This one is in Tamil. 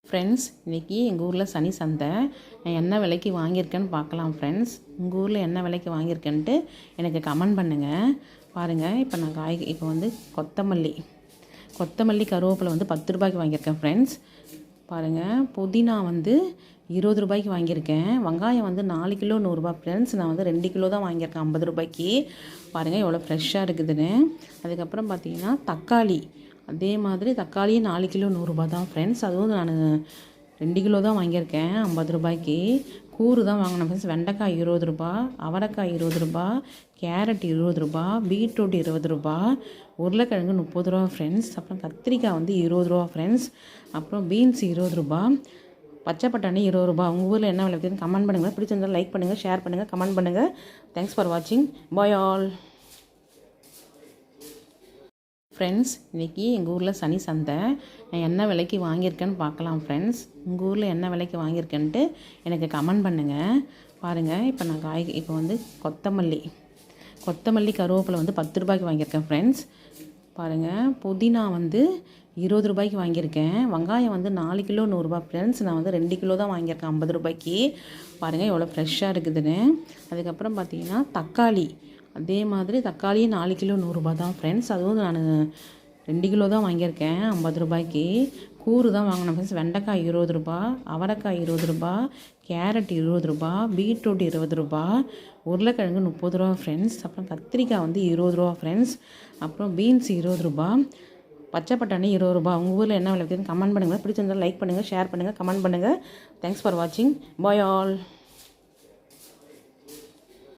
ஃப்ரெண்ட்ஸ், இன்றைக்கி எங்கள் ஊரில் சனி சந்தை. நான் என்ன விலைக்கு வாங்கியிருக்கேன்னு பார்க்கலாம் ஃப்ரெண்ட்ஸ். உங்கள் ஊரில் என்ன விலைக்கு வாங்கியிருக்கேன்ட்டு எனக்கு கமெண்ட் பண்ணுங்கள். பாருங்கள், இப்போ நான் இப்போ வந்து கொத்தமல்லி கருவேப்பிலை வந்து 10 ரூபாய்க்கு வாங்கியிருக்கேன் ஃப்ரெண்ட்ஸ். பாருங்கள், புதினா வந்து 20 ரூபாய்க்கு வாங்கியிருக்கேன். வெங்காயம் வந்து 4 கிலோ 100 ரூபா ஃப்ரெண்ட்ஸ். நான் வந்து 2 கிலோ தான் வாங்கியிருக்கேன் 50 ரூபாய்க்கு. பாருங்கள் எவ்வளோ ஃப்ரெஷ்ஷாக இருக்குதுன்னு. அதுக்கப்புறம் பார்த்தீங்கன்னா தக்காளி, அதே மாதிரி தக்காளியும் 4 கிலோ 100 ரூபா தான் ஃப்ரெண்ட்ஸ். அதுவும் நான் 2 கிலோ தான் வாங்கியிருக்கேன் 50 ரூபாய்க்கு. கூறு தான் வாங்கினேன் ஃப்ரெண்ட்ஸ். வெண்டைக்காய் 20 ரூபா, அவரைக்காய் 20 ரூபா, கேரட் 20 ரூபா, பீட்ரூட் 20 ரூபா, உருளைக்கிழங்கு 30 ரூபா ஃப்ரெண்ட்ஸ். அப்புறம் கத்திரிக்காய் வந்து 20 ரூபா ஃப்ரெண்ட்ஸ். அப்புறம் பீன்ஸ் 20 ரூபா, பச்சை பட்டாணி 20 ரூபா. உங்கள் ஊரில் என்ன விலை இருக்குதுன்னு கமெண்ட் பண்ணுங்கள். பிடிச்சிருந்தால் லைக் பண்ணுங்கள், ஷேர் பண்ணுங்கள், கமெண்ட் பண்ணுங்கள். தேங்க்ஸ் ஃபார் வாட்சிங். Bye all. ஃப்ரெண்ட்ஸ், இன்றைக்கி எங்கள் ஊரில் சனி சந்தை. நான் என்ன விலைக்கு வாங்கியிருக்கேன்னு பார்க்கலாம் ஃப்ரெண்ட்ஸ். உங்கள் ஊரில் என்ன விலைக்கு வாங்கியிருக்கேன்ட்டு எனக்கு கமெண்ட் பண்ணுங்கள். பாருங்கள், இப்போ நான் இப்போ வந்து கொத்தமல்லி கருவேப்பிலை வந்து 10 ரூபாய்க்கு வாங்கியிருக்கேன் ஃப்ரெண்ட்ஸ். பாருங்கள், புதினா வந்து 20 ரூபாய்க்கு வாங்கியிருக்கேன். வெங்காயம் வந்து 4 கிலோ 100 ரூபா ஃப்ரெண்ட்ஸ். நான் வந்து 2 கிலோ தான் வாங்கியிருக்கேன் 50 ரூபாய்க்கு. பாருங்கள் எவ்வளோ ஃப்ரெஷ்ஷாக இருக்குதுன்னு. அதுக்கப்புறம் பார்த்தீங்கன்னா தக்காளி, அதே மாதிரி தக்காளியும் 4 கிலோ 100 ரூபா தான் ஃப்ரெண்ட்ஸ். அதுவும் நான் 2 கிலோ தான் வாங்கியிருக்கேன் 50 ரூபாய்க்கு. கூறு தான் வாங்கினேன் ஃப்ரெண்ட்ஸ். வெண்டைக்காய் 20 ரூபா, அவரைக்காய் 20 ரூபா, கேரட் 20 ரூபா, பீட்ரூட் 20 ரூபா, உருளைக்கிழங்கு 30 ரூபா ஃப்ரெண்ட்ஸ். அப்புறம் கத்திரிக்காய் வந்து 20 ரூபா ஃப்ரெண்ட்ஸ். அப்புறம் பீன்ஸ் 20 ரூபா, பச்சை பட்டாணி 20 ரூபா. உங்கள் ஊரில் என்ன விலை இருக்குதுன்னு கமெண்ட் பண்ணுங்கள். பிடிச்சிருந்தால் லைக் பண்ணுங்கள், ஷேர் பண்ணுங்கள், கமெண்ட் பண்ணுங்கள். தேங்க்ஸ் ஃபார் வாட்சிங். Bye all.